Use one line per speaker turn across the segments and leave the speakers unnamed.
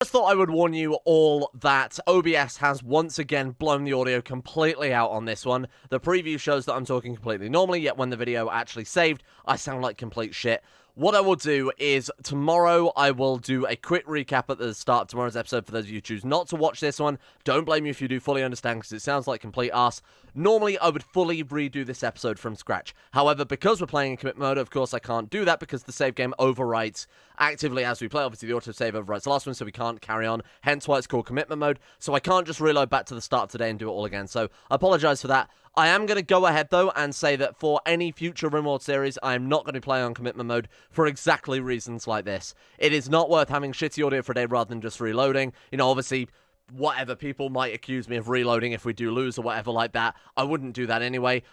Just thought I would warn you all that OBS has once again blown the audio completely out on this one. The preview shows that I'm talking completely normally, yet when the video actually saved, I sound like complete shit. What I will do is, tomorrow I will do a quick recap at the start of tomorrow's episode for those of you who choose not to watch this one. Don't blame me if you do fully understand, because it sounds like complete arse. Normally, I would fully redo this episode from scratch. However, because we're playing in commit mode, of course, I can't do that because the save game overwrites actively as we play. Obviously, the autosave overwrites the last one, so we can't carry on. Hence why it's called commitment mode. So I can't just reload back to the start today and do it all again. So I apologize for that. I am going to go ahead, though, and say that for any future Rimworld series, I am not going to play on commitment mode for exactly reasons like this. It is not worth having shitty audio for a day rather than just reloading. You know, obviously, whatever, people might accuse me of reloading if we do lose or whatever like that. I wouldn't do that anyway.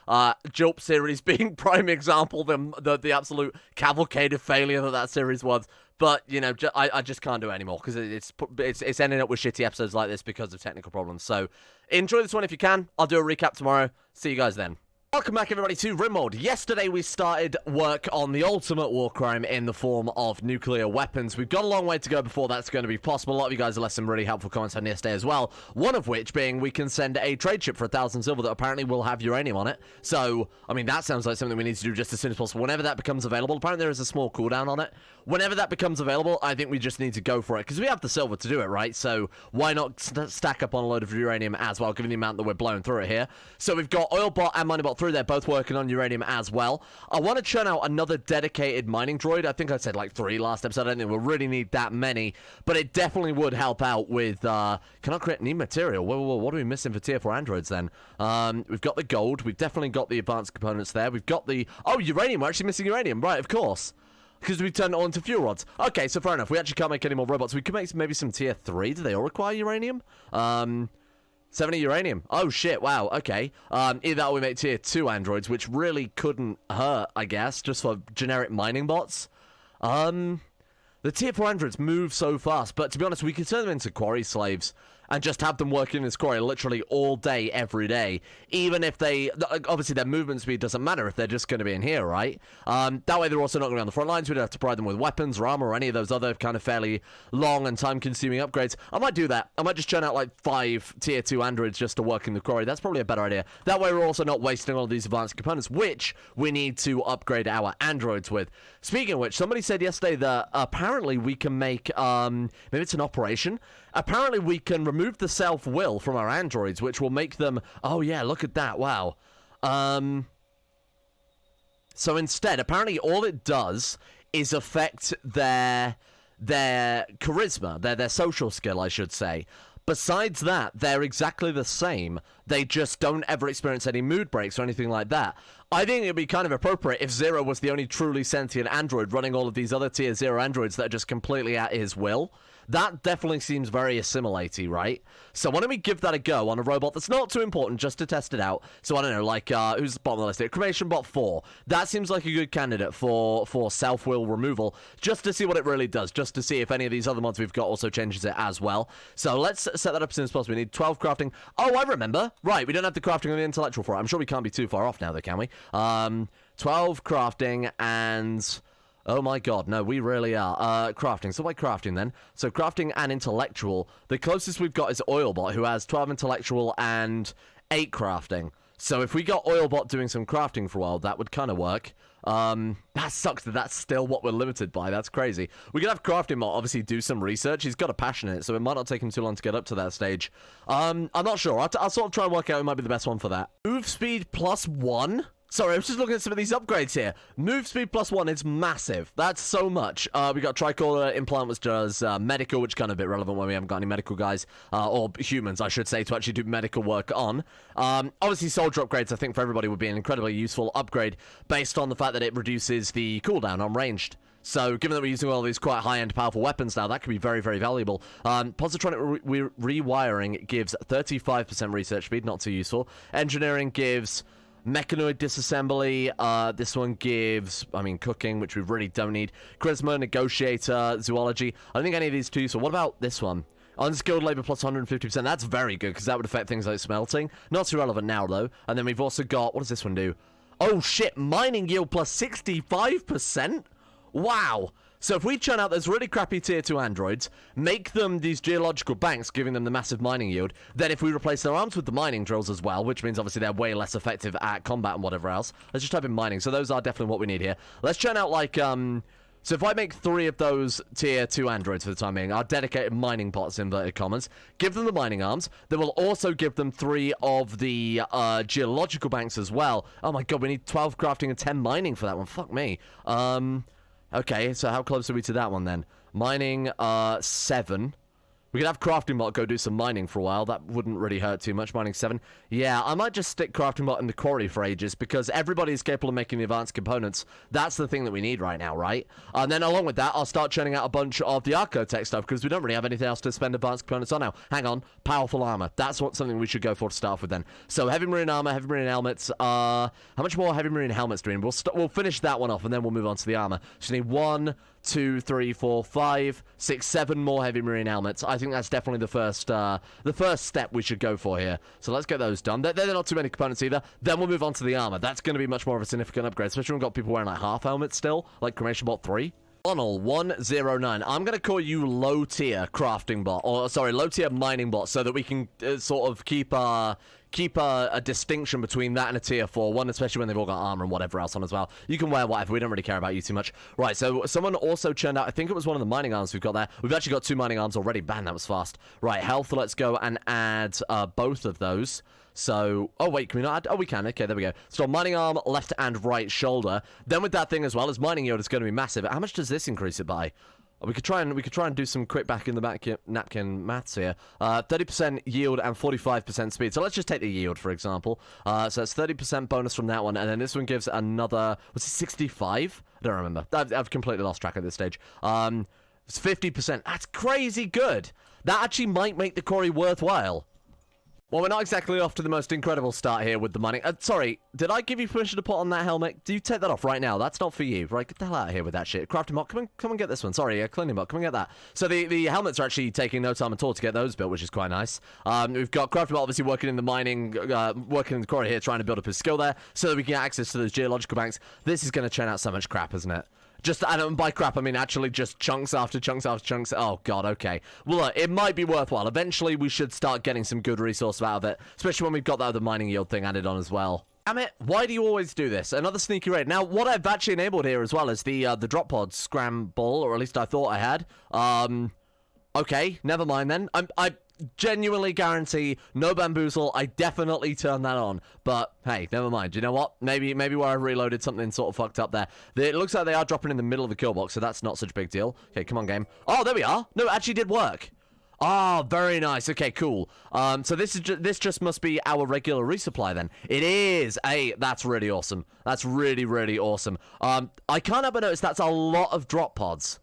Jump series being prime example, the absolute cavalcade of failure that series was. But, you know, I just can't do it anymore because it's ending up with shitty episodes like this because of technical problems. So, enjoy this one if you can. I'll do a recap tomorrow. See you guys then. Welcome back, everybody, to Rimworld. Yesterday, we started work on the ultimate war crime in the form of nuclear weapons. We've got a long way to go before that's going to be possible. A lot of you guys have left some really helpful comments on yesterday as well. One of which being we can send a trade ship for 1,000 silver that apparently will have uranium on it. So, I mean, that sounds like something we need to do just as soon as possible. Whenever that becomes available, apparently there is a small cooldown on it. Whenever that becomes available, I think we just need to go for it, because we have the silver to do it, right? So why not stack up on a load of uranium as well, given the amount that we're blowing through it here. So we've got Oilbot and MiningBot 3, they're both working on uranium as well. I want to churn out another dedicated mining droid. I think I said like 3 last episode. I don't think we'll really need that many, but it definitely would help out with, cannot create new material. Whoa, what are we missing for tier 4 androids then? We've got the gold. We've definitely got the advanced components there. We've got the, oh, uranium. We're actually missing uranium, right, of course. Because we turned it all into fuel rods. Okay, so fair enough. We actually can't make any more robots. We could make maybe some tier 3. Do they all require uranium? 70 uranium. Oh, shit. Wow. Okay. Either that or we make tier 2 androids, which really couldn't hurt, I guess, just for generic mining bots. The tier 4 androids move so fast, but to be honest, we could turn them into quarry slaves and just have them working in this quarry literally all day, every day. Even if they, obviously their movement speed doesn't matter if they're just going to be in here, right? That way they're also not going to be on the front lines. We don't have to provide them with weapons or armor or any of those other kind of fairly long and time-consuming upgrades. I might do that. I might just churn out like 5 tier 2 androids just to work in the quarry. That's probably a better idea. That way we're also not wasting all of these advanced components, which we need to upgrade our androids with. Speaking of which, somebody said yesterday that apparently we can make, maybe it's an operation. Apparently we can remove the self-will from our androids, which will make them... Oh, yeah, look at that. Wow. So instead, apparently all it does is affect their charisma, their social skill, I should say. Besides that, they're exactly the same. They just don't ever experience any mood breaks or anything like that. I think it'd be kind of appropriate if Zero was the only truly sentient android running all of these other tier 0 androids that are just completely at his will. That definitely seems very Assimilate-y, right? So why don't we give that a go on a robot that's not too important, just to test it out. So I don't know, like, who's the bottom of the list here? Cremation Bot 4. That seems like a good candidate for self-will removal, just to see what it really does, just to see if any of these other mods we've got also changes it as well. So let's set that up as soon as possible. We need 12 crafting. Oh, I remember. Right, we don't have the crafting on the intellectual for it. I'm sure we can't be too far off now, though, can we? 12 crafting and... Oh my god, no, we really are. Crafting. So why crafting then? So crafting and intellectual. The closest we've got is Oilbot, who has 12 intellectual and 8 crafting. So if we got Oilbot doing some crafting for a while, that would kind of work. That sucks that that's still what we're limited by. That's crazy. We could have Crafting Bot obviously do some research. He's got a passion in it, so it might not take him too long to get up to that stage. I'm not sure. I'll sort of try and work out who might be the best one for that. Move speed +1? Sorry, I was just looking at some of these upgrades here. Move speed +1 is massive. That's so much. We got Tricolor Implant, which does medical, which is kind of a bit relevant when we haven't got any medical guys, or humans, I should say, to actually do medical work on. Obviously, soldier upgrades, I think, for everybody would be an incredibly useful upgrade based on the fact that it reduces the cooldown on ranged. So, given that we're using all these quite high-end, powerful weapons now, that could be very, very valuable. Positronic rewiring gives 35% research speed, not too useful. Engineering gives... Mechanoid disassembly, this one gives, I mean, cooking, which we really don't need. Charisma, negotiator, zoology. I don't think any of these two, so what about this one? Unskilled labor plus 150%, that's very good, because that would affect things like smelting. Not too relevant now, though. And then we've also got, what does this one do? Oh, shit, mining yield plus 65%? Wow. So if we churn out those really crappy tier 2 androids, make them these geological banks, giving them the massive mining yield, then if we replace their arms with the mining drills as well, which means obviously they're way less effective at combat and whatever else. Let's just type in mining. So those are definitely what we need here. Let's churn out like, so if I make 3 of those tier 2 androids for the time being, our dedicated mining pots, inverted commas, give them the mining arms, then we'll also give them 3 of the geological banks as well. Oh my god, we need 12 crafting and 10 mining for that one. Fuck me. Okay, so how close are we to that one then? Mining, 7. We could have Crafting Bot go do some mining for a while. That wouldn't really hurt too much. Mining 7. Yeah, I might just stick Crafting Bot in the quarry for ages because everybody is capable of making the advanced components. That's the thing that we need right now, right? And then along with that, I'll start churning out a bunch of the Archotech stuff because we don't really have anything else to spend advanced components on now. Hang on. Powerful armor. That's something we should go for to start with then. So heavy marine armor, heavy marine helmets. How much more heavy marine helmets do we need? We'll finish that one off and then we'll move on to the armor. So we need 1, 2, 3, 4, 5, 6, 7 more heavy marine helmets. I think that's definitely the first step we should go for here. So let's get those done. They're not too many components either. Then we'll move on to the armor. That's going to be much more of a significant upgrade, especially when we've got people wearing like half helmets still, like Cremation Bot 3. Funnel 109. I'm going to call you low tier crafting bot, or sorry, low tier mining bot, so that we can sort of keep a distinction between that and a tier 4 one, especially when they've all got armor and whatever else on as well. You can wear whatever. We don't really care about you too much. Right, so someone also churned out, I think it was one of the mining arms we've got there. We've actually got 2 mining arms already. Bang, that was fast. Right, health, let's go and add both of those. So, oh wait, can we not add? Oh, we can. Okay, there we go. So mining arm, left and right shoulder. Then with that thing as well as mining yield is going to be massive. How much does this increase it by? We could try and do some quick back in the napkin maths here. 30% yield and 45% speed. So let's just take the yield, for example. So that's 30% bonus from that one, and then this one gives another. Was it 65? I don't remember. I've completely lost track at this stage. It's 50%. That's crazy good. That actually might make the quarry worthwhile. Well, we're not exactly off to the most incredible start here with the mining. Sorry, did I give you permission to put on that helmet? Do you take that off right now? That's not for you. Right, get the hell out of here with that shit. Crafting Bot, come and get this one. Sorry, Cleaning Bot, come and get that. So the helmets are actually taking no time at all to get those built, which is quite nice. We've got Crafting Bot obviously working in the mining, working in the quarry here, trying to build up his skill there, so that we can get access to those geological banks. This is going to churn out so much crap, isn't it? Just, and by crap, I mean actually just chunks after chunks after chunks. Oh, God, okay. Well, look, it might be worthwhile. Eventually, we should start getting some good resource out of it, especially when we've got that other mining yield thing added on as well. Damn it, why do you always do this? Another sneaky raid. Now, what I've actually enabled here as well is the drop pod scramble, or at least I thought I had. Okay, never mind then. I genuinely guarantee no bamboozle. I definitely turned that on, but hey, never mind. You know what? Maybe where I reloaded something sort of fucked up there. It looks like they are dropping in the middle of the kill box, so that's not such a big deal. Okay, come on, game. Oh, there we are. No, it actually did work. Oh, very nice. Okay, cool. So this just must be our regular resupply then. It is. Hey, that's really awesome. That's really, really awesome. I can't help but notice that's a lot of drop pods.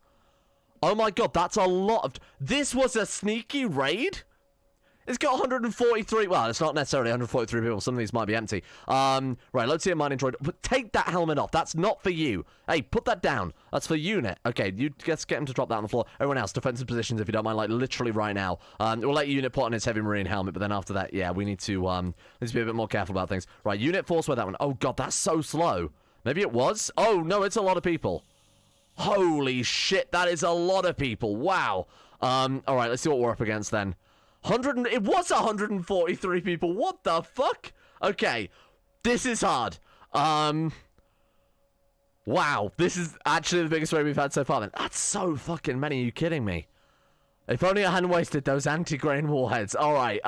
Oh my god, that's a lot of... This was a sneaky raid? It's got 143... Well, it's not necessarily 143 people. Some of these might be empty. Right, let's see a mining droid. But take that helmet off. That's not for you. Hey, put that down. That's for unit. Okay, you just get him to drop that on the floor. Everyone else, defensive positions if you don't mind, like literally right now. We'll let unit put on his heavy marine helmet, but then after that, yeah, we need to be a bit more careful about things. Right, unit force where that one. Oh god, that's so slow. Maybe it was? Oh, no, it's a lot of people. Holy shit, that is a lot of people. Wow. Alright, let's see what we're up against then. It was 143 people. What the fuck? Okay, this is hard. Wow, this is actually the biggest raid we've had so far then. That's so fucking many, are you kidding me? If only I hadn't wasted those anti-grain warheads. Alright,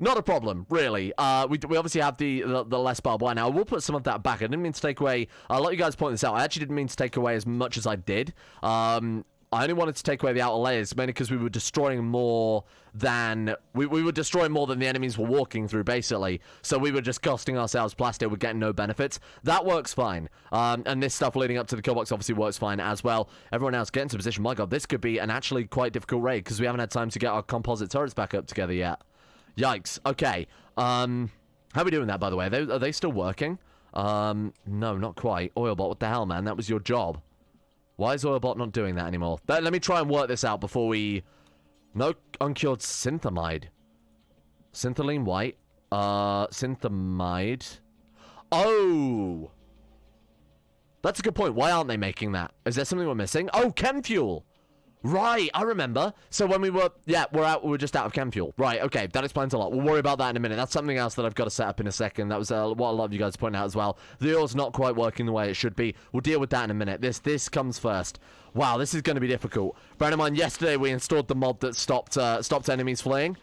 not a problem, really. We obviously have the less barbed wire now. We'll put some of that back. I didn't mean to take away... I'll let you guys point this out. I actually didn't mean to take away as much as I did. I only wanted to take away the outer layers, mainly because we were destroying more than... We were destroying more than the enemies were walking through, basically. So we were just costing ourselves plastic. We're getting no benefits. That works fine. And this stuff leading up to the kill box obviously works fine as well. Everyone else get into position. My god, this could be an actually quite difficult raid, because we haven't had time to get our composite turrets back up together yet. Yikes. Okay. How are we doing that, by the way? Are they still working? No, not quite. Oilbot, what the hell, man? That was your job. Why is Oilbot not doing that anymore? Let me try and work this out before we... No uncured synthamide. Syntholine white. Synthamide. Oh! That's a good point. Why aren't they making that? Is there something we're missing? Oh, chem fuel. Right, I remember. So when we were, yeah, we're just out of chem fuel. Right, okay, that explains a lot. We'll worry about that in a minute. That's something else that I've got to set up in a second. That was what a lot of you guys pointed out as well. The oil's not quite working the way it should be. We'll deal with that in a minute. This comes first. Wow, this is going to be difficult. Bear in mind, yesterday we installed the mod that stopped enemies fleeing.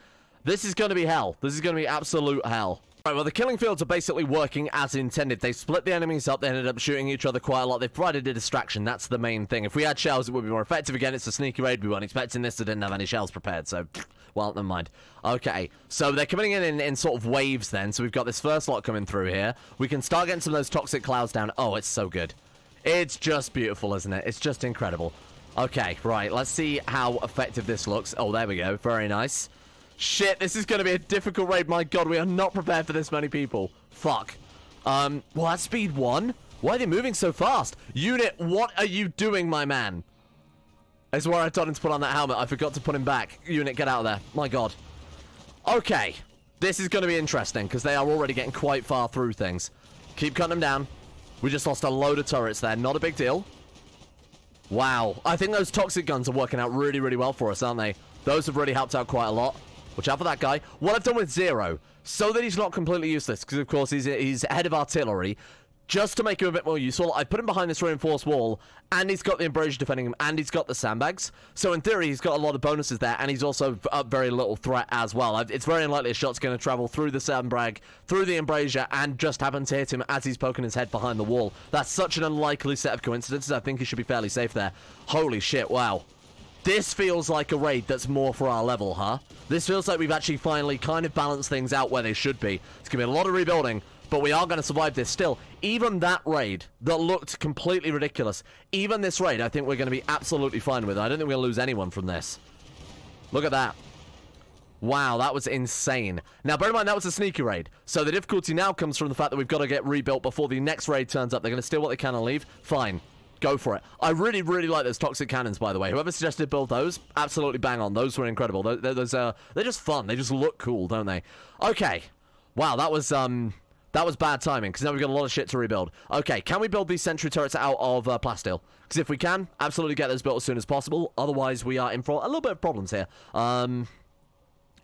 This is going to be hell. This is going to be absolute hell. Right, well, the killing fields are basically working as intended. They split the enemies up. They ended up shooting each other quite a lot. They've provided a distraction. That's the main thing. If we had shells, it would be more effective. Again, it's a sneaky raid. We weren't expecting this. They didn't have any shells prepared, so, well, never mind. Okay, so they're coming in sort of waves then. So we've got this first lot coming through here. We can start getting some of those toxic clouds down. Oh, it's so good. It's just beautiful, isn't it? It's just incredible. Okay, right, let's see how effective this looks. Oh, there we go. Very nice. Shit, this is going to be a difficult raid. My god, we are not prepared for this many people. Fuck. Well, that's speed 1. Why are they moving so fast? Unit, what are you doing, my man? That's where I told him to put on that helmet. I forgot to put him back. Unit, get out of there. My god. Okay. This is going to be interesting, because they are already getting quite far through things. Keep cutting them down. We just lost a load of turrets there. Not a big deal. Wow. I think those toxic guns are working out really, really well for us, aren't they? Those have really helped out quite a lot. Watch out for that guy. What I've done with Zero, so that he's not completely useless, because of course he's head of artillery, just to make him a bit more useful, I put him behind this reinforced wall, and he's got the embrasure defending him, and he's got the sandbags. So in theory, he's got a lot of bonuses there, and he's also a very little threat as well. It's very unlikely a shot's going to travel through the sandbag, through the embrasure, and just happen to hit him as he's poking his head behind the wall. That's such an unlikely set of coincidences. I think he should be fairly safe there. Holy shit, wow. This feels like a raid that's more for our level, huh? This feels like we've actually finally kind of balanced things out where they should be. It's going to be a lot of rebuilding, but we are going to survive this still. Even that raid that looked completely ridiculous, even this raid, I think we're going to be absolutely fine with. I don't think we're going to lose anyone from this. Look at that. Wow, that was insane. Now, bear in mind, that was a sneaky raid. So the difficulty now comes from the fact that we've got to get rebuilt before the next raid turns up. They're going to steal what they can and leave. Fine. Go for it. I really, really like those toxic cannons, by the way. Whoever suggested build those, absolutely bang on. Those were incredible. They're just fun. They just look cool, don't they? Okay. Wow, that was bad timing, because now we've got a lot of shit to rebuild. Okay, can we build these sentry turrets out of plasteel? Because if we can, absolutely get those built as soon as possible. Otherwise, we are in for a little bit of problems here. Right,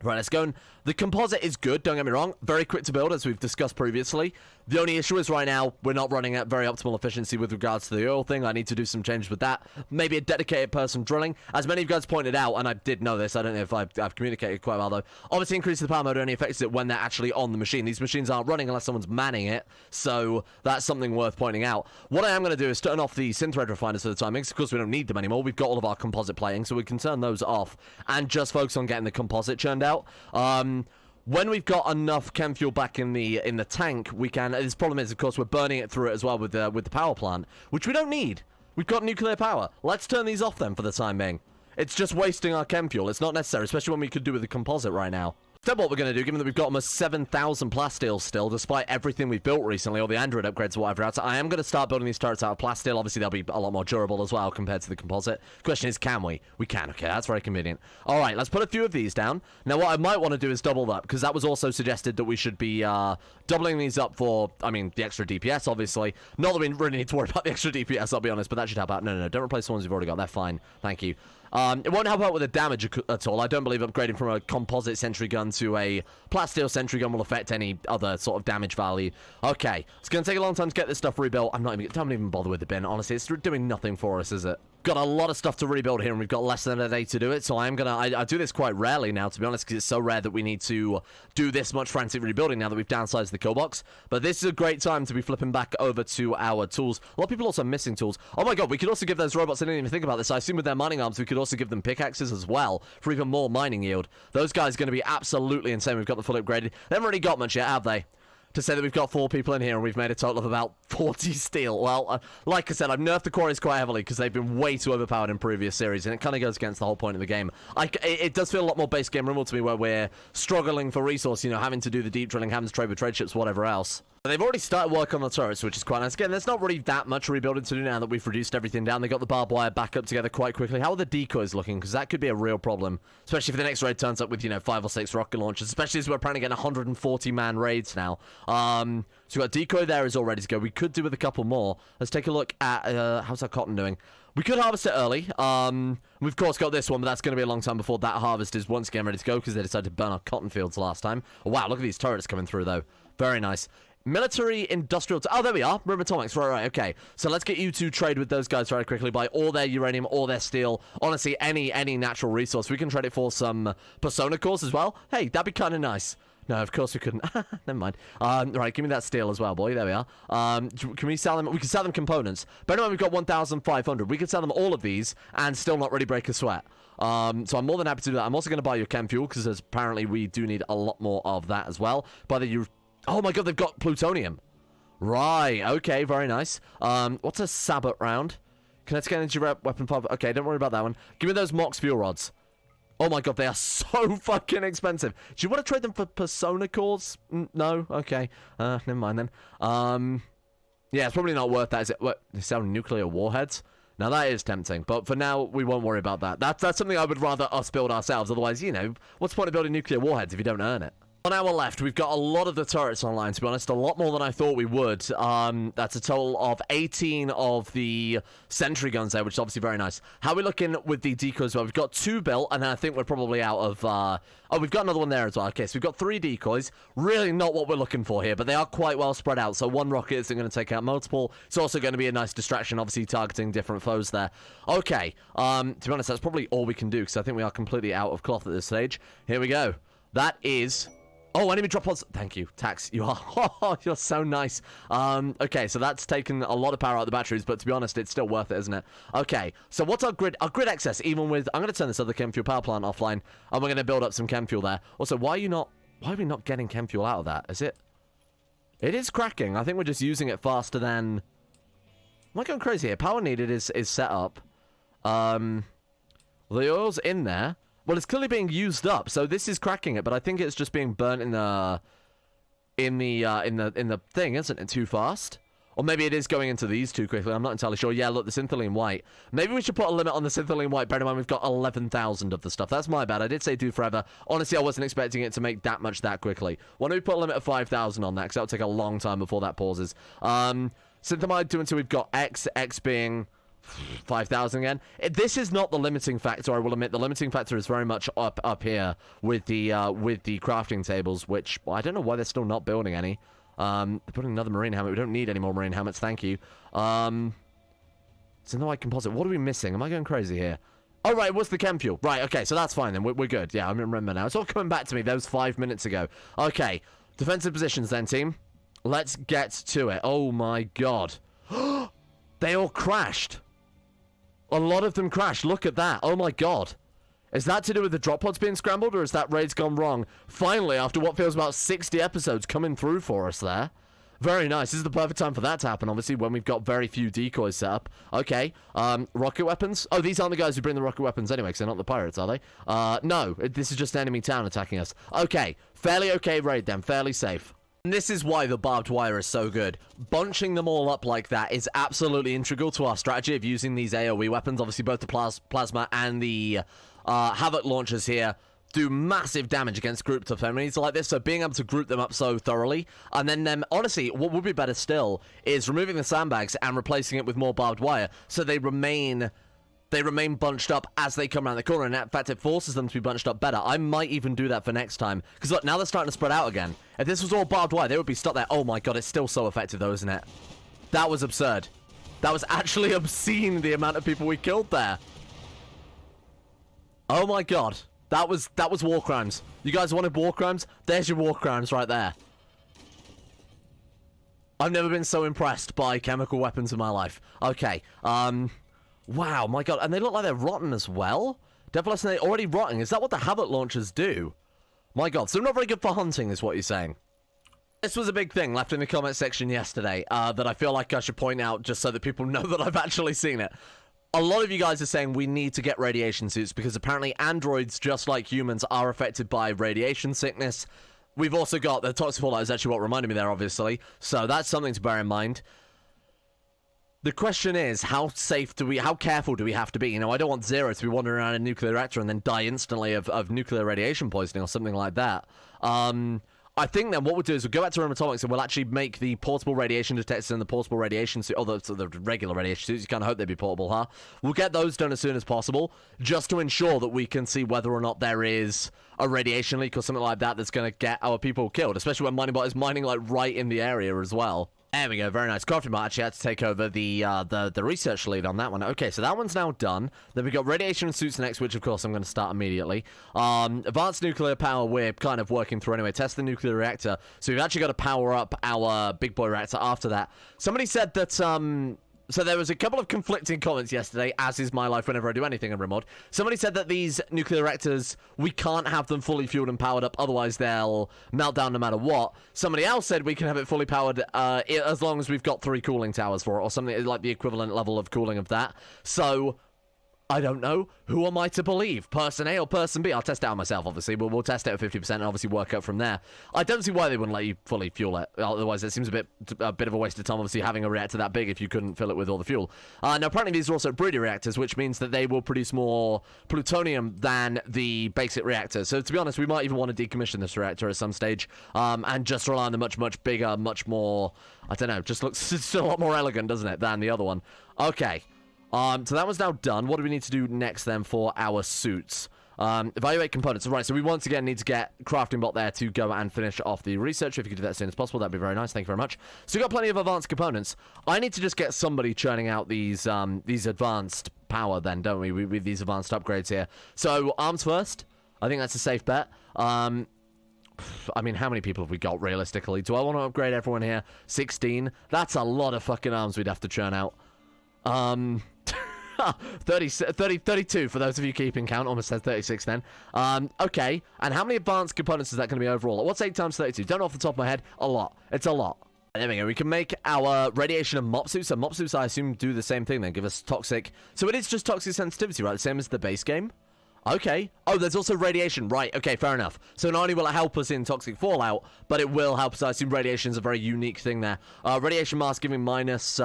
let's go. The composite is good, don't get me wrong. Very quick to build, as we've discussed previously. The only issue is right now, we're not running at very optimal efficiency with regards to the oil thing. I need to do some changes with that. Maybe a dedicated person drilling. As many of you guys pointed out, and I did know this, I don't know if I've communicated quite well, though. Obviously, increasing the power mode only affects it when they're actually on the machine. These machines aren't running unless someone's manning it, so that's something worth pointing out. What I am going to do is turn off the synth thread refiners for the time being, because of course we don't need them anymore. We've got all of our composite plating, so we can turn those off and just focus on getting the composite churned out. When we've got enough chem fuel back in the tank, we can. This problem is, of course, we're burning it through it as well with the power plant, which we don't need. We've got nuclear power. Let's turn these off then for the time being. It's just wasting our chem fuel. It's not necessary, especially when we could do with the composite right now. So what we're going to do, given that we've got almost 7,000 plasteel still, despite everything we've built recently, all the Android upgrades or whatever else, I am going to start building these turrets out of plasteel. Obviously, they'll be a lot more durable as well compared to the composite. Question is, can we? We can. Okay, that's very convenient. All right, let's put a few of these down. Now, what I might want to do is double that, because that was also suggested that we should be doubling these up for, I mean, the extra DPS, obviously. Not that we really need to worry about the extra DPS, I'll be honest, but that should help out. No, don't replace the ones we've already got. They're fine. Thank you. It won't help out with the damage at all. I don't believe upgrading from a composite sentry gun to a plasteel sentry gun will affect any other sort of damage value. Okay, it's going to take a long time to get this stuff rebuilt. Don't even bother with the bin, honestly. It's doing nothing for us, is it? Got a lot of stuff to rebuild here, and we've got less than a day to do it, so I do this quite rarely now, to be honest, because it's so rare that we need to do this much frantic rebuilding now that we've downsized the kill box. But this is a great time to be flipping back over to our tools. A lot of people also missing tools. Oh my god, we could also give those robots, I didn't even think about this, I assume with their mining arms, we could also give them pickaxes as well, for even more mining yield. Those guys are going to be absolutely insane. We've got the full upgraded. They haven't really got much yet, have they? To say that we've got 4 people in here and we've made a total of about 40 steel. Well, like I said, I've nerfed the quarries quite heavily because they've been way too overpowered in previous series, and it kind of goes against the whole point of the game. It does feel a lot more base game Rimworld to me, where we're struggling for resource, you know, having to do the deep drilling, having to trade with trade ships, whatever else. They've already started work on the turrets, which is quite nice. Again, there's not really that much rebuilding to do now that we've reduced everything down. They got the barbed wire back up together quite quickly. How are the decoys looking? Because that could be a real problem, especially if the next raid turns up with, 5 or 6 rocket launchers, especially as we're planning to get 140-man raids now. So we've got decoy there is all ready to go. We could do with a couple more. Let's take a look at, how's our cotton doing? We could harvest it early. We've, of course, got this one, but that's going to be a long time before that harvest is once again ready to go because they decided to burn our cotton fields last time. Oh, wow, look at these turrets coming through, though. Very nice. Military industrial... Oh, there we are. Room atomics. Right, okay. So let's get you to trade with those guys very quickly. Buy all their uranium, all their steel. Honestly, any natural resource. We can trade it for some persona cores as well. Hey, that'd be kind of nice. No, of course we couldn't. Never mind. Right, give me that steel as well, boy. There we are. Can we sell them? We can sell them components. But anyway, we've got 1,500. We could sell them all of these and still not really break a sweat. So I'm more than happy to do that. I'm also going to buy your chem fuel because apparently we do need a lot more of that as well. By the oh my god, they've got plutonium. Right, okay, very nice. What's a sabot round? Kinetic energy weapon 5. Okay, don't worry about that one. Give me those Mox fuel rods. Oh my god, they are so fucking expensive. Do you want to trade them for persona cores? No? Okay. Never mind then. Yeah, it's probably not worth that, is it? What? They sell nuclear warheads? Now that is tempting, but for now, we won't worry about that. That's something I would rather us build ourselves. Otherwise, what's the point of building nuclear warheads if you don't earn it? On our left, we've got a lot of the turrets online, to be honest. A lot more than I thought we would. That's a total of 18 of the sentry guns there, which is obviously very nice. How are we looking with the decoys? Well, we've got 2 built, and then I think we're probably out of... Oh, we've got another one there as well. Okay, so we've got 3 decoys. Really not what we're looking for here, but they are quite well spread out. So 1 rocket isn't going to take out multiple. It's also going to be a nice distraction, obviously targeting different foes there. Okay, to be honest, that's probably all we can do, because I think we are completely out of cloth at this stage. Here we go. That is... Oh, enemy drop pods. Thank you, Tax. You are... Oh, you're so nice. Okay, so that's taken a lot of power out of the batteries, but to be honest, it's still worth it, isn't it? Okay, so what's our grid? Our grid excess, even with... I'm going to turn this other chem fuel power plant offline, and we're going to build up some chem fuel there. Also, why are we not getting chem fuel out of that? Is it... It is cracking. I think we're just using it faster than... Am I going crazy here? Power needed is set up. The oil's in there. Well, it's clearly being used up, so this is cracking it, but I think it's just being burnt in the thing, isn't it? Too fast? Or maybe it is going into these too quickly. I'm not entirely sure. Yeah, look, the synthylene white. Maybe we should put a limit on the synthylene white. Bear in mind, we've got 11,000 of the stuff. That's my bad. I did say do forever. Honestly, I wasn't expecting it to make that much that quickly. Why don't we put a limit of 5,000 on that, because that'll take a long time before that pauses. Synthamide 2 until we've got X being... 5,000 again. This is not the limiting factor, I will admit. The limiting factor is very much up here with the crafting tables, which I don't know why they're still not building any. They're putting another marine helmet. We don't need any more marine helmets, thank you. So no, I composite. What are we missing? Am I going crazy here? Oh, right, what's the chem fuel? Right, okay, so that's fine then. We're good. Yeah, I remember now. It's all coming back to me. That was 5 minutes ago. Okay, defensive positions then, team. Let's get to it. Oh my god. They all crashed. A lot of them crashed. Look at that. Oh my god. Is that to do with the drop pods being scrambled, or is that raid's gone wrong? Finally, after what feels about 60 episodes coming through for us there. Very nice. This is the perfect time for that to happen, obviously, when we've got very few decoys set up. Okay. Rocket weapons. Oh, these aren't the guys who bring the rocket weapons anyway, because they're not the pirates, are they? No. This is just enemy town attacking us. Okay. Fairly okay raid then. Fairly safe. And this is why the barbed wire is so good. Bunching them all up like that is absolutely integral to our strategy of using these AoE weapons. Obviously, both the plasma and the Havoc launchers here do massive damage against grouped up enemies like this, so being able to group them up so thoroughly, and then, honestly, what would be better still is removing the sandbags and replacing it with more barbed wire, so they remain bunched up as they come around the corner, and in fact, it forces them to be bunched up better. I might even do that for next time, because look, now they're starting to spread out again. If this was all barbed wire, they would be stuck there. Oh my god, it's still so effective though, isn't it? That was absurd. That was actually obscene, the amount of people we killed there. Oh my god. That was war crimes. You guys wanted war crimes? There's your war crimes right there. I've never been so impressed by chemical weapons in my life. Okay, wow, my god, and they look like they're rotten as well? Devil Essence already rotting. Is that what the Havoc launchers do? My god, so not very good for hunting is what you're saying. This was a big thing left in the comment section yesterday that I feel like I should point out just so that people know that I've actually seen it. A lot of you guys are saying we need to get radiation suits because apparently androids, just like humans, are affected by radiation sickness. We've also got the toxic fallout is actually what reminded me there, obviously. So that's something to bear in mind. The question is, how careful do we have to be? You know, I don't want Zero to be wandering around a nuclear reactor and then die instantly of nuclear radiation poisoning or something like that. I think then what we'll do is we'll go back to Atomics and we'll actually make the portable radiation detectors and the portable radiation suit, although the regular radiation suits, you kind of hope they'd be portable, huh? We'll get those done as soon as possible, just to ensure that we can see whether or not there is a radiation leak or something like that that's going to get our people killed, especially when MiningBot is mining, like, right in the area as well. There we go, very nice. Crafting Bot actually had to take over the research lead on that one. Okay, so that one's now done. Then we got radiation suits next, which of course I'm going to start immediately. Advanced nuclear power, we're kind of working through anyway. Test the nuclear reactor. So we've actually got to power up our big boy reactor after that. Somebody said that, so there was a couple of conflicting comments yesterday, as is my life whenever I do anything in Rimworld. Somebody said that these nuclear reactors, we can't have them fully fueled and powered up, otherwise they'll melt down no matter what. Somebody else said we can have it fully powered as long as we've got 3 cooling towers for it, or something like the equivalent level of cooling of that. So I don't know. Who am I to believe? Person A or person B? I'll test it out myself, obviously. We'll test it at 50% and obviously work out from there. I don't see why they wouldn't let you fully fuel it. Otherwise, it seems a bit of a waste of time, obviously, having a reactor that big if you couldn't fill it with all the fuel. Now, apparently, these are also breeder reactors, which means that they will produce more plutonium than the basic reactor. So, to be honest, we might even want to decommission this reactor at some stage and just rely on the much, much bigger, much more, I don't know, just looks still a lot more elegant, doesn't it, than the other one. Okay. So that one's now done. What do we need to do next then for our suits? Evaluate components. Right, so we once again need to get Crafting Bot there to go and finish off the research. If you could do that as soon as possible, that'd be very nice. Thank you very much. So we've got plenty of advanced components. I need to just get somebody churning out these advanced power then, don't we? With these advanced upgrades here. So arms first. I think that's a safe bet. I mean, how many people have we got realistically? Do I want to upgrade everyone here? 16. That's a lot of fucking arms we'd have to churn out. 32 for those of you keeping count. Almost said 36 then. Okay, and how many advanced components is that going to be overall? What's 8 times 32? Don't know off the top of my head. A lot. It's a lot. There we go. We can make our radiation and mop suits. So mop suits, I assume, do the same thing then. Give us toxic. So it is just toxic sensitivity, right? The same as the base game. Okay. Oh, there's also radiation. Right. Okay, fair enough. So not only will it help us in toxic fallout, but it will help us. I assume radiation is a very unique thing there. Radiation mask giving minus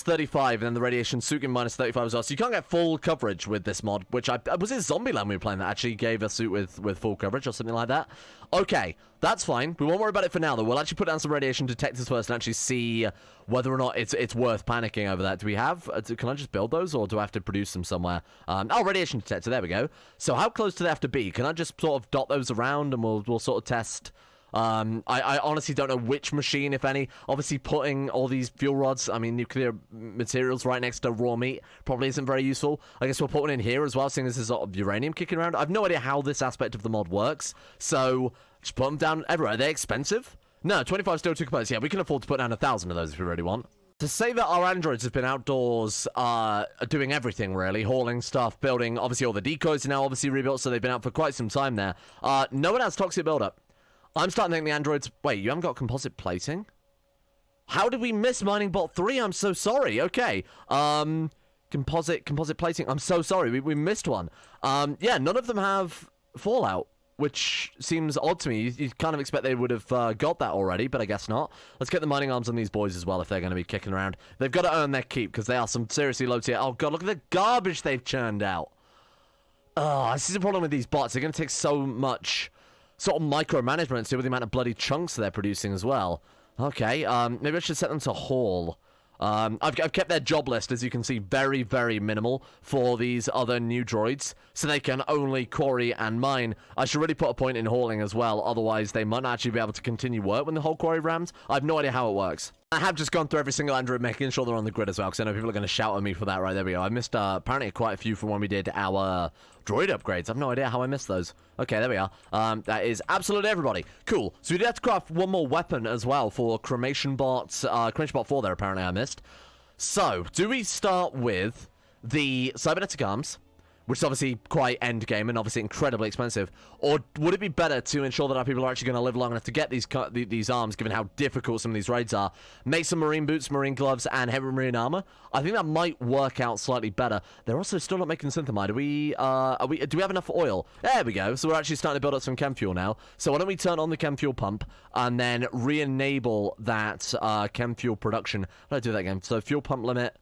35, and then the radiation suit giving minus 35 as well. So you can't get full coverage with this mod, which was it Zombieland we were playing that actually gave a suit with full coverage or something like that? Okay, that's fine. We won't worry about it for now, though. We'll actually put down some radiation detectors first and actually see whether or not it's worth panicking over that. Do we have... can I just build those, or do I have to produce them somewhere? Oh, radiation detector. There we go. So how close do they have to be? Can I just sort of dot those around, and we'll sort of test... I honestly don't know which machine, if any. Obviously, putting all these fuel rods, I mean, nuclear materials right next to raw meat probably isn't very useful. I guess we'll put one in here as well, seeing as there's sort of uranium kicking around. I've no idea how this aspect of the mod works, so just put them down everywhere. Are they expensive? No, 25 steel 2 components. Yeah, we can afford to put down 1,000 of those if we really want. To say that our androids have been outdoors doing everything, really. Hauling stuff, building. Obviously, all the decoys are now obviously rebuilt, so they've been out for quite some time there. No one has toxic buildup. I'm starting to think the androids... Wait, you haven't got composite plating? How did we miss MiningBot 3? I'm so sorry. Okay. Composite plating. I'm so sorry. We missed one. Yeah, none of them have fallout, which seems odd to me. You kind of expect they would have got that already, but I guess not. Let's get the mining arms on these boys as well if they're going to be kicking around. They've got to earn their keep because they are some seriously low tier... Oh, God, look at the garbage they've churned out. Oh, this is the problem with these bots. They're going to take so much... sort of micromanagement to do with the amount of bloody chunks they're producing as well. Okay, maybe I should set them to haul. I've kept their job list, as you can see, very, very minimal for these other new droids, so they can only quarry and mine. I should really put a point in hauling as well, otherwise they might not actually be able to continue work when the whole quarry rams. I have no idea how it works. I have just gone through every single android, making sure they're on the grid as well, because I know people are going to shout at me for that. Right, there we go. I missed apparently quite a few from when we did our droid upgrades. I've no idea how I missed those. Okay, there we are. That is absolutely everybody. Cool. So we did have to craft one more weapon as well for Cremation Bot 4 there, apparently I missed. So, do we start with the cybernetic arms, which is obviously quite endgame and obviously incredibly expensive? Or would it be better to ensure that our people are actually going to live long enough to get these arms, given how difficult some of these raids are? Make some marine boots, marine gloves, and heavy marine armor. I think that might work out slightly better. They're also still not making synthamide. Do we have enough oil? There we go. So we're actually starting to build up some chem fuel now. So why don't we turn on the chem fuel pump and then re-enable that chem fuel production? How do I do that again? So fuel pump limit.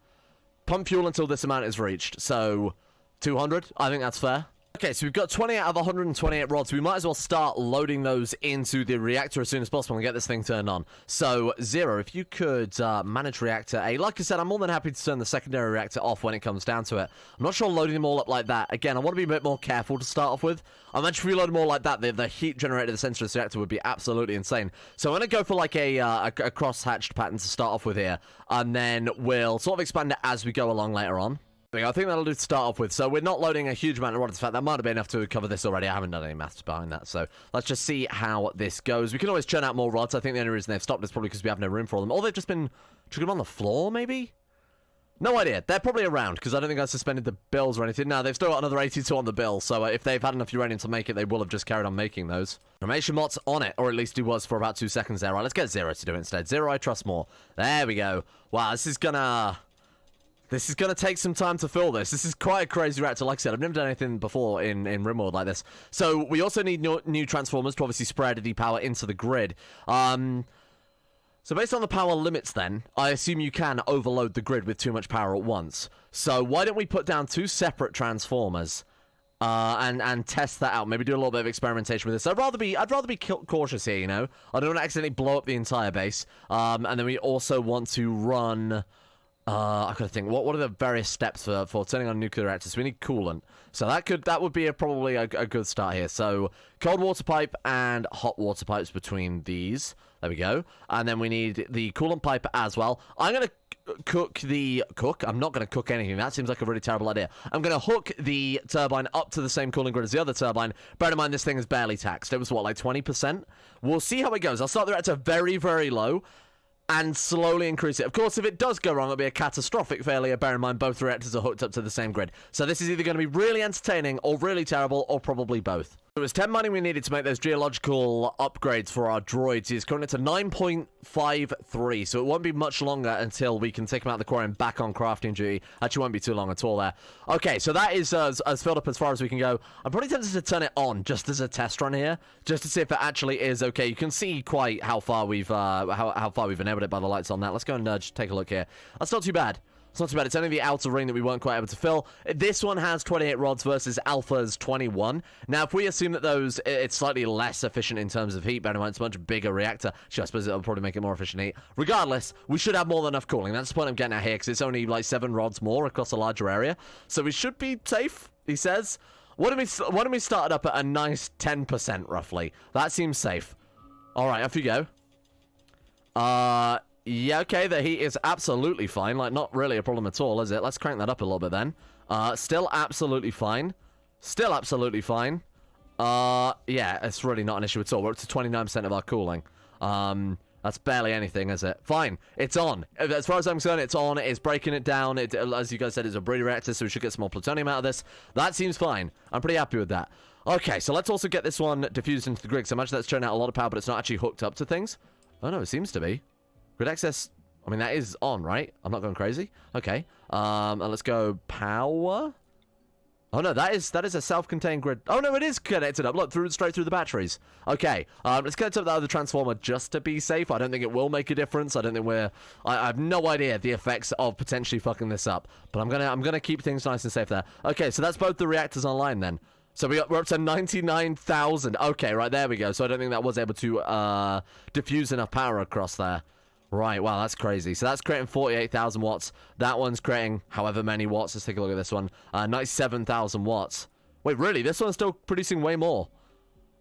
Pump fuel until this amount is reached. So 200. I think that's fair. Okay, so we've got 20 out of 128 rods. We might as well start loading those into the reactor as soon as possible and get this thing turned on. So, Zero, if you could manage reactor A. Like I said, I'm more than happy to turn the secondary reactor off when it comes down to it. I'm not sure loading them all up like that. Again, I want to be a bit more careful to start off with. I imagine if we load them all like that, the heat generated at the center of the reactor would be absolutely insane. So I'm going to go for like a cross-hatched pattern to start off with here. And then we'll sort of expand it as we go along later on. I think that'll do to start off with. So we're not loading a huge amount of rods. In fact, that might have been enough to cover this already. I haven't done any maths behind that. So let's just see how this goes. We can always churn out more rods. I think the only reason they've stopped is probably because we have no room for them. Or they've just been chucking them on the floor, maybe? No idea. They're probably around because I don't think I suspended the bills or anything. No, they've still got another 82 on the bill. So if they've had enough uranium to make it, they will have just carried on making those. Formation Mott's on it, or at least he was for about 2 seconds there. Right, let's get Zero to do it instead. Zero, I trust more. There we go. Wow, this is gonna take some time to fill this. This is quite a crazy reactor. Like I said, I've never done anything before in Rimworld like this. So we also need new transformers to obviously spread the power into the grid. So based on the power limits then, I assume you can overload the grid with too much power at once. So why don't we put down 2 separate transformers and test that out? Maybe do a little bit of experimentation with this. I'd rather be cautious here, you know. I don't want to accidentally blow up the entire base. And then we also want to run... I gotta think. What are the various steps for turning on nuclear reactors? We need coolant, so that would be probably a good start here. So cold water pipe and hot water pipes between these. There we go. And then we need the coolant pipe as well. I'm gonna I'm not gonna cook anything. That seems like a really terrible idea. I'm gonna hook the turbine up to the same cooling grid as the other turbine. Bear in mind this thing is barely taxed. It was what, like 20%? We'll see how it goes. I'll start the reactor very, very low and slowly increase it. Of course, if it does go wrong, it'll be a catastrophic failure. Bear in mind, both reactors are hooked up to the same grid. So this is either going to be really entertaining or really terrible, or probably both. It was 10 mining we needed to make those geological upgrades for our droids. It's currently to 9.53, so it won't be much longer until we can take them out of the quarry and back on crafting duty. Actually, won't be too long at all there. Okay, so that is as filled up as far as we can go. I'm probably tempted to turn it on just as a test run here, just to see if it actually is okay. You can see quite how far we've enabled it by the lights on that. Let's go and just take a look here. That's not too bad. It's not too bad. It's only the outer ring that we weren't quite able to fill. This one has 28 rods versus Alpha's 21. Now, if we assume that it's slightly less efficient in terms of heat, bear in mind it's a much bigger reactor. Sure, I suppose it'll probably make it more efficient heat. Regardless, we should have more than enough cooling. That's the point I'm getting at here, because it's only like 7 rods more across a larger area. So we should be safe, he says. Why don't we start it up at a nice 10% roughly? That seems safe. All right, off you go. Yeah, okay, the heat is absolutely fine. Like, not really a problem at all, is it? Let's crank that up a little bit then. Still absolutely fine. Still absolutely fine. Yeah, it's really not an issue at all. We're up to 29% of our cooling. That's barely anything, is it? Fine, it's on. As far as I'm concerned, it's on. It's breaking it down. As you guys said, it's a breeder reactor, so we should get some more plutonium out of this. That seems fine. I'm pretty happy with that. Okay, so let's also get this one diffused into the grid. So I imagine that's churning out a lot of power, but it's not actually hooked up to things. Oh, no, it seems to be. Grid access, I mean, that is on, right? I'm not going crazy. Okay. And let's go power. Oh, no, that is a self-contained grid. Oh, no, it is connected up. Look, straight through the batteries. Okay. Let's connect up that other transformer just to be safe. I don't think it will make a difference. I don't think I have no idea the effects of potentially fucking this up. But I'm gonna keep things nice and safe there. Okay, so that's both the reactors online then. So we're up to 99,000. Okay, right, there we go. So I don't think that was able to diffuse enough power across there. Right, wow, that's crazy. So that's creating 48,000 watts. That one's creating however many watts. Let's take a look at this one. 97,000 watts. Wait, really? This one's still producing way more.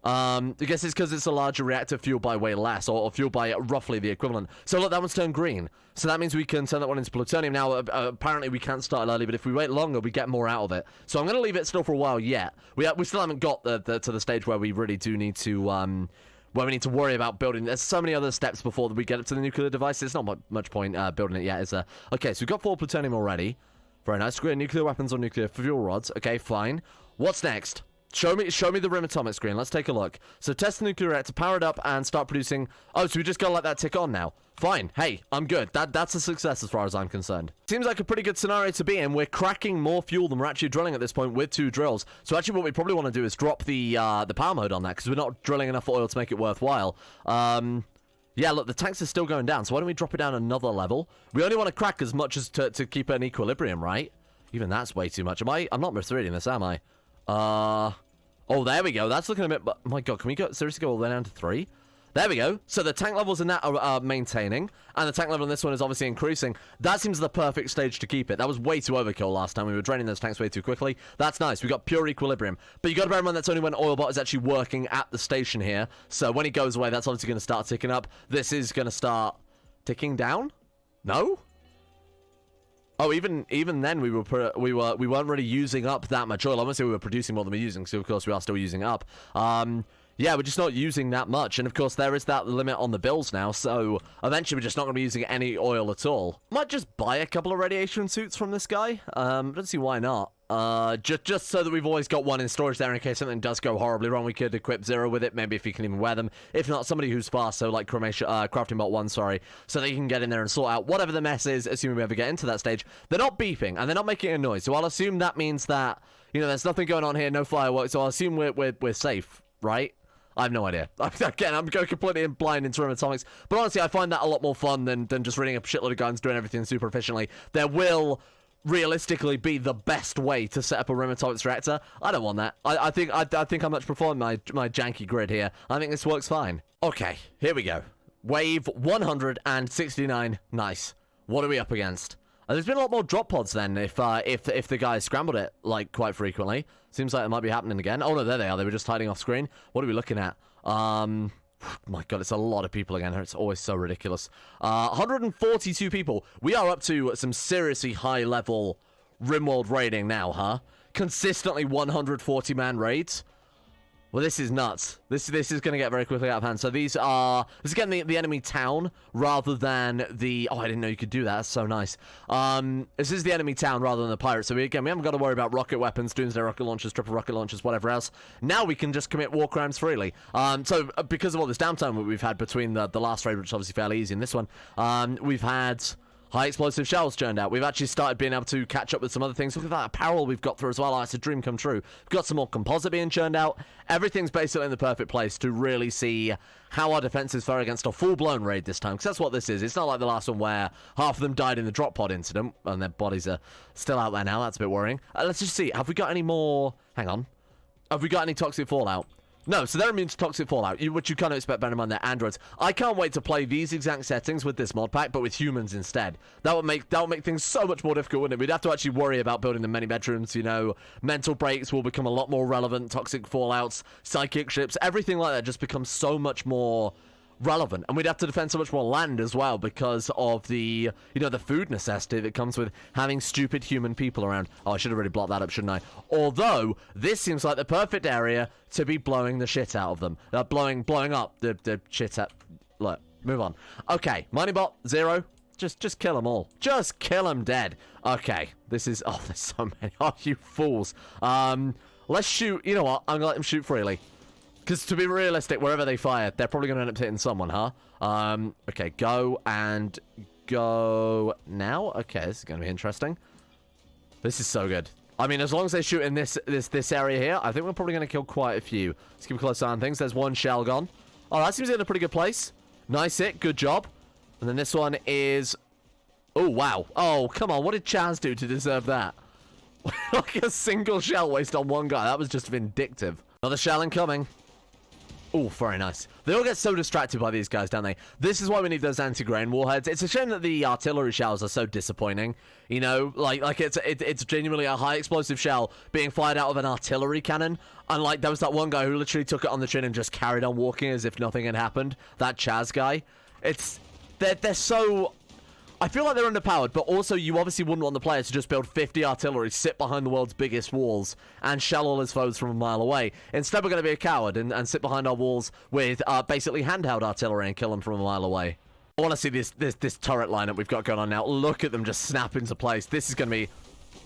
I guess it's because it's a larger reactor fueled by way less, or fueled by roughly the equivalent. So look, that one's turned green. So that means we can turn that one into plutonium. Now, apparently we can't start it early, but if we wait longer, we get more out of it. So I'm going to leave it still for a while yet. We still haven't got to the stage where we really do need to... where we need to worry about building. There's so many other steps before we get up to the nuclear device. There's not much point building it yet, is there? Okay, so we've got 4 plutonium already. Very nice. Create nuclear weapons or nuclear fuel rods. Okay, fine. What's next? Show me the rim atomic screen. Let's take a look. So test the nuclear reactor, power it up, and start producing... Oh, so we just gotta let that tick on now. Fine. Hey, I'm good. That's a success as far as I'm concerned. Seems like a pretty good scenario to be in. We're cracking more fuel than we're actually drilling at this point with 2 drills. So actually what we probably want to do is drop the power mode on that, because we're not drilling enough oil to make it worthwhile. Yeah, look, the tanks are still going down, so why don't we drop it down another level? We only want to crack as much as to keep it in equilibrium, right? Even that's way too much. I'm not misreading this, am I? Oh, there we go. That's looking a bit... Oh my god, can we seriously go all the way down to 3? There we go. So the tank levels in that are maintaining, and the tank level in this one is obviously increasing. That seems the perfect stage to keep it. That was way too overkill last time. We were draining those tanks way too quickly. That's nice. We got pure equilibrium. But you got to bear in mind that's only when Oilbot is actually working at the station here. So when he goes away, that's obviously going to start ticking up. This is going to start ticking down? No? Oh, even then we weren't really using up that much oil. Obviously we were producing more than we're using, so of course we are still using up. Yeah, we're just not using that much, and of course there is that limit on the bills now, so eventually we're just not going to be using any oil at all. Might just buy a couple of radiation suits from this guy. Don't see why not. Just so that we've always got one in storage there in case something does go horribly wrong. We could equip Zero with it, maybe if you can even wear them. If not, somebody who's fast, so like Crafting Bot 1, sorry, so that you can get in there and sort out whatever the mess is, assuming we ever get into that stage. They're not beeping, and they're not making a noise, so I'll assume that means that, you know, there's nothing going on here, no fireworks, so I'll assume we're safe, right? I have no idea. Again, I'm going completely blind into rim atomics, but honestly, I find that a lot more fun than just reading a shitload of guns, doing everything super efficiently. There will realistically be the best way to set up a rim atomics reactor. I don't want that. I think I much prefer my janky grid here. I think this works fine. Okay, here we go. Wave 169. Nice. What are we up against? There's been a lot more drop pods then, if the guys scrambled it, like, quite frequently. Seems like it might be happening again. Oh, no, there they are. They were just hiding off screen. What are we looking at? My god, it's a lot of people again. It's always so ridiculous. 142 people. We are up to some seriously high-level Rimworld raiding now, huh? Consistently 140-man raids. Well, this is nuts. This is going to get very quickly out of hand. So this is again the enemy town rather than the... Oh, I didn't know you could do that. That's so nice. This is the enemy town rather than the pirates. So we haven't got to worry about rocket weapons, doomsday rocket launchers, triple rocket launchers, whatever else. Now we can just commit war crimes freely. So because of all this downtime that we've had between the last raid, which is obviously fairly easy, and this one, we've had... high explosive shells churned out. We've actually started being able to catch up with some other things. Look at that apparel we've got through as well. Oh, it's a dream come true. We've got some more composite being churned out. Everything's basically in the perfect place to really see how our defenses fare against a full-blown raid this time. Because that's what this is. It's not like the last one where half of them died in the drop pod incident. And their bodies are still out there now. That's a bit worrying. Let's just see. Have we got any more... Hang on. Have we got any toxic fallout? No, so they're immune to toxic fallout, which you kind of expect, bear in mind they're androids. I can't wait to play these exact settings with this mod pack, but with humans instead. That would make things so much more difficult, wouldn't it? We'd have to actually worry about building them many bedrooms, you know. Mental breaks will become a lot more relevant. Toxic fallouts, psychic ships, everything like that just becomes so much more relevant, and we'd have to defend so much more land as well because of the, you know, the food necessity that comes with having stupid human people around. Oh, I should have really blocked that up, shouldn't I? Although this seems like the perfect area to be blowing the shit out of them, blowing up the shit out. Look, move on. Okay, mining bot 0. Just kill them all. Just kill them dead. Okay, this is... Oh, there's so many. Oh, you fools. Let's shoot. You know what? I'm gonna let them shoot freely. Because to be realistic, wherever they fire, they're probably going to end up hitting someone, huh? Okay, go and go now. Okay, this is going to be interesting. This is so good. I mean, as long as they shoot in this area here, I think we're probably going to kill quite a few. Let's keep a close eye on things. There's one shell gone. Oh, that seems in a pretty good place. Nice hit. Good job. And then this one is... Oh, wow. Oh, come on. What did Chaz do to deserve that? Like a single shell waste on one guy. That was just vindictive. Another shell incoming. Oh, very nice. They all get so distracted by these guys, don't they? This is why we need those anti-grain warheads. It's a shame that the artillery shells are so disappointing. You know, like it's genuinely a high explosive shell being fired out of an artillery cannon. And like there was that one guy who literally took it on the chin and just carried on walking as if nothing had happened. That Chaz guy. They're so... I feel like they're underpowered, but also you obviously wouldn't want the player to just build 50 artillery, sit behind the world's biggest walls, and shell all his foes from a mile away. Instead, we're going to be a coward and sit behind our walls with basically handheld artillery and kill them from a mile away. I want to see this turret lineup we've got going on now. Look at them just snap into place. This is going to be...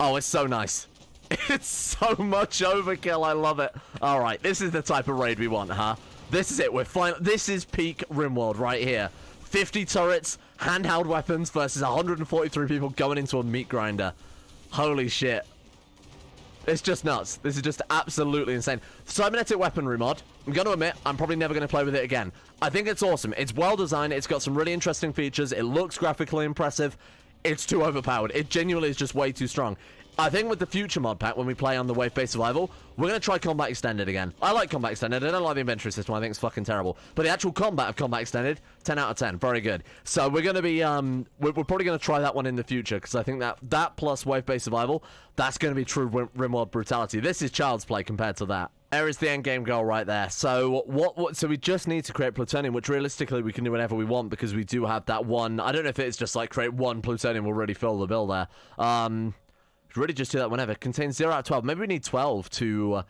Oh, it's so nice. It's so much overkill. I love it. All right, this is the type of raid we want, huh? This is it. We're fine. This is peak Rimworld right here. 50 turrets, handheld weapons versus 143 people going into a meat grinder. Holy shit. It's just nuts. This is just absolutely insane. Cybernetic weaponry mod. I'm going to admit, I'm probably never going to play with it again. I think it's awesome. It's well designed. It's got some really interesting features. It looks graphically impressive. It's too overpowered. It genuinely is just way too strong. I think with the future mod pack, when we play on the wave-based survival, we're going to try combat extended again. I like combat extended. I don't like the inventory system. I think it's fucking terrible. But the actual combat of combat extended, 10 out of 10. Very good. So we're going to be, we're probably going to try that one in the future, because I think that plus wave-based survival, that's going to be true Rimworld brutality. This is child's play compared to that. There is the endgame goal right there. So so we just need to create plutonium, which realistically we can do whenever we want, because we do have that one. I don't know if it's just like create one plutonium will really fill the bill there. Really just do that whenever. Contains 0 out of 12. Maybe we need 12 to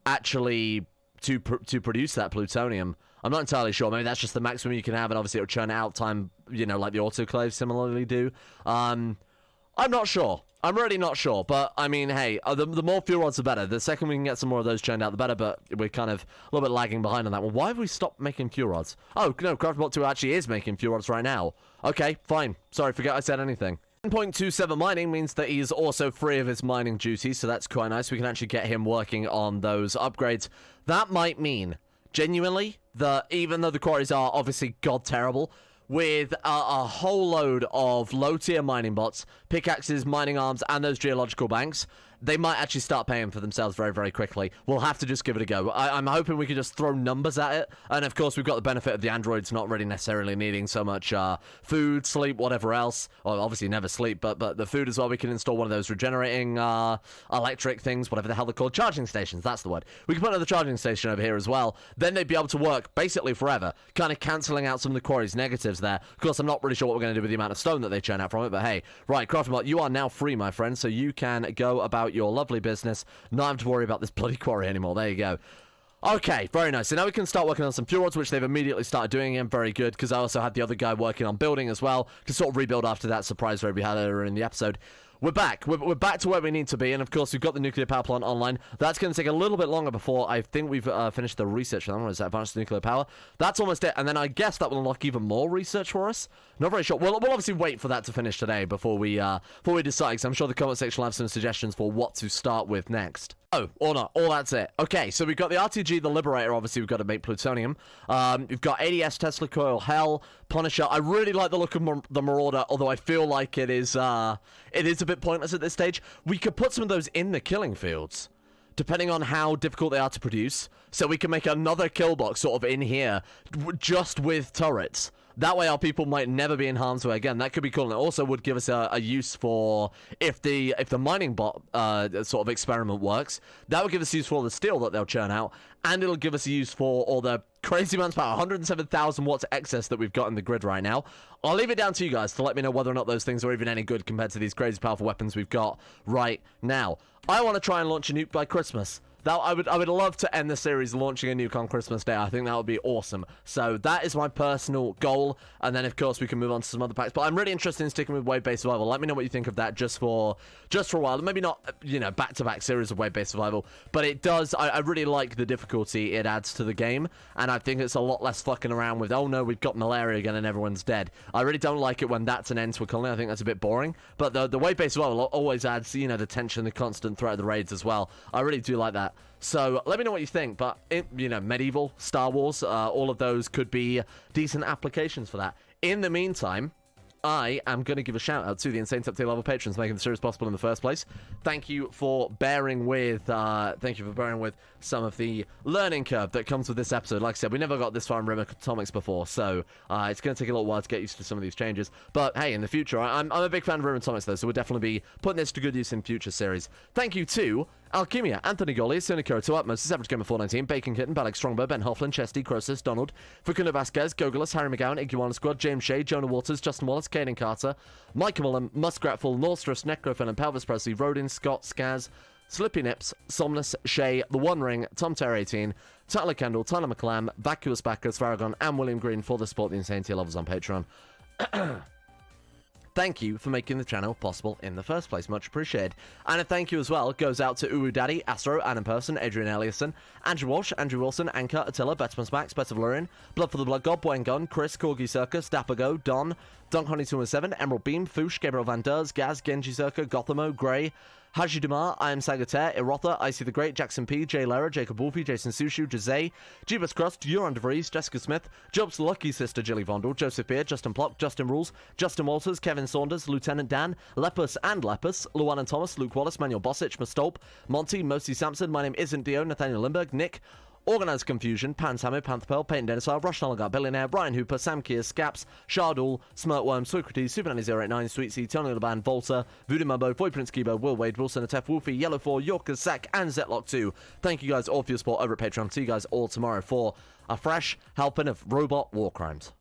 actually to produce that plutonium. I'm not entirely sure. Maybe that's just the maximum you can have, and obviously it'll churn out time, you know, like the autoclaves similarly do. I'm not sure. I'm really not sure, but I mean, hey, the more fuel rods, the better. The second we can get some more of those churned out, the better, but we're kind of a little bit lagging behind on that one. Why have we stopped making fuel rods? Oh, no, Craftbot 2 actually is making fuel rods right now. Okay, fine. Sorry, forget I said anything. 10.27 mining means that he's also free of his mining duties, so that's quite nice. We can actually get him working on those upgrades. That might mean, genuinely, that even though the quarries are obviously god terrible, with a whole load of low-tier mining bots, pickaxes, mining arms, and those geological banks, they might actually start paying for themselves very, very quickly. We'll have to just give it a go. I'm hoping we can just throw numbers at it. And, of course, we've got the benefit of the androids not really necessarily needing so much food, sleep, whatever else. Well, obviously never sleep, but the food as well. We can install one of those regenerating electric things, whatever the hell they're called. Charging stations, that's the word. We can put another charging station over here as well. Then they'd be able to work basically forever, kind of cancelling out some of the quarry's negatives there. Of course, I'm not really sure what we're going to do with the amount of stone that they churn out from it, but hey, right, Craftingbot, you are now free, my friend, so you can go about your lovely business, not have to worry about this bloody quarry anymore. There you go. Okay, very nice. So now we can start working on some fuel rods, which they've immediately started doing again. Very good, because I also had the other guy working on building as well, to sort of rebuild after that surprise raid we had earlier in the episode. We're back. We're back to where we need to be, and of course, we've got the nuclear power plant online. That's going to take a little bit longer before I think we've finished the research. What is that? Advanced nuclear power. That's almost it, and then I guess that will unlock even more research for us. Not very sure. We'll obviously wait for that to finish today before we decide, because I'm sure the comment section will have some suggestions for what to start with next. Oh, or not. All that's it. Okay, so we've got the RTG, the Liberator, obviously we've got to make plutonium. We've got ADS, Tesla Coil, Hell, Punisher. I really like the look of the Marauder, although I feel like it is a bit pointless at this stage. We could put some of those in the killing fields, depending on how difficult they are to produce. So we can make another kill box sort of in here, just with turrets. That way our people might never be in harm's way again. That could be cool. And it also would give us a use for, if the mining bot sort of experiment works, that would give us use for all the steel that they'll churn out. And it'll give us a use for all the crazy amounts of power, 107,000 watts excess that we've got in the grid right now. I'll leave it down to you guys to let me know whether or not those things are even any good compared to these crazy powerful weapons we've got right now. I want to try and launch a nuke by Christmas. I would love to end the series launching a nuke on Christmas Day. I think that would be awesome. So that is my personal goal. And then, of course, we can move on to some other packs. But I'm really interested in sticking with wave-based survival. Let me know what you think of that just for a while. Maybe not, you know, back-to-back series of wave-based survival. But it does, I really like the difficulty it adds to the game. And I think it's a lot less fucking around with, oh no, we've got malaria again and everyone's dead. I really don't like it when that's an end to a colony. I think that's a bit boring. But the wave-based survival always adds, you know, the tension, the constant threat of the raids as well. I really do like that. So let me know what you think, but, you know, medieval, Star Wars, all of those could be decent applications for that. In the meantime, I am going to give a shout out to the Insane Top Tier level patrons making the series possible in the first place. Thank you for bearing with some of the learning curve that comes with this episode. Like I said, we never got this far in Rim Atomics before, so it's going to take a little while to get used to some of these changes. But hey, in the future, I'm a big fan of Rim Atomics though, so we'll definitely be putting this to good use in future series. Thank you to Alchemia, Anthony Golly, Sonicura to Utmost, Savage Gamer 419, Bacon Kitten, Balak Strongbow, Ben Hofflin, Chesty, Croesus, Donald, Facundo Vasquez, Gogolus, Harry McGowan, Iguana Squad, James Shea, Jonah Waters, Justin Wallace, Caden Carter, Michael Mullen, Muskratful, Norstress, Necrophil, Pelvis Presley, Rodin, Scott, Skaz, Slippy Nips, Somnus, Shay, The One Ring, Tom Terry 18, Tyler Kendall, Tyler McClam, Vacuous Backers, Varagon, and William Green for the support the Insane Tier levels on Patreon. Thank you for making the channel possible in the first place. Much appreciated. And a thank you as well goes out to Uwu Daddy, Astro, Anna Person, Adrian Eliasson, Andrew Walsh, Andrew Wilson, Anchor, Attila, Betman Max, Better Valerian, Blood for the Blood God, Boyan Gun, Chris, Corgi Circus, Dappago, Don, Dunk Honey 217, Emerald Beam, Foosh, Gabriel Van Ders, Gaz, Genji Circa, Gothamo, Grey, Haji Damar, I am Sagataire, Erotha, Icy the Great, Jackson P, Jay Lara, Jacob Wolfie, Jason Sushu, Jose, Jeebus Crust, Euron DeVries, Jessica Smith, Job's Lucky Sister, Jilly Vondel, Joseph Beard, Justin Plock, Justin Rules, Justin Walters, Kevin Saunders, Lieutenant Dan, Lepus and Lepus, Luan and Thomas, Luke Wallace, Manuel Bosich, Mastolp, Monty, Mosi Sampson, My Name Isn't Dio, Nathaniel Lindberg, Nick, Organised Confusion, Pansamo, Panther Pearl, Peyton Denisar, Rush Nolgar, Billionaire, Ryan Hooper, Sam Keir, Scaps, Shardul, Smirtworm, Socrates, Super089, Sweet Sea, Tony Laban, Volta, Voodoo Mumbo, Boy Prince Kibo, Will Wade, Wilson, Atef, Wolfie, Yellow4, Yorker, Sack, and Zetlock2. Thank you guys all for your support over at Patreon. See you guys all tomorrow for a fresh helping of robot war crimes.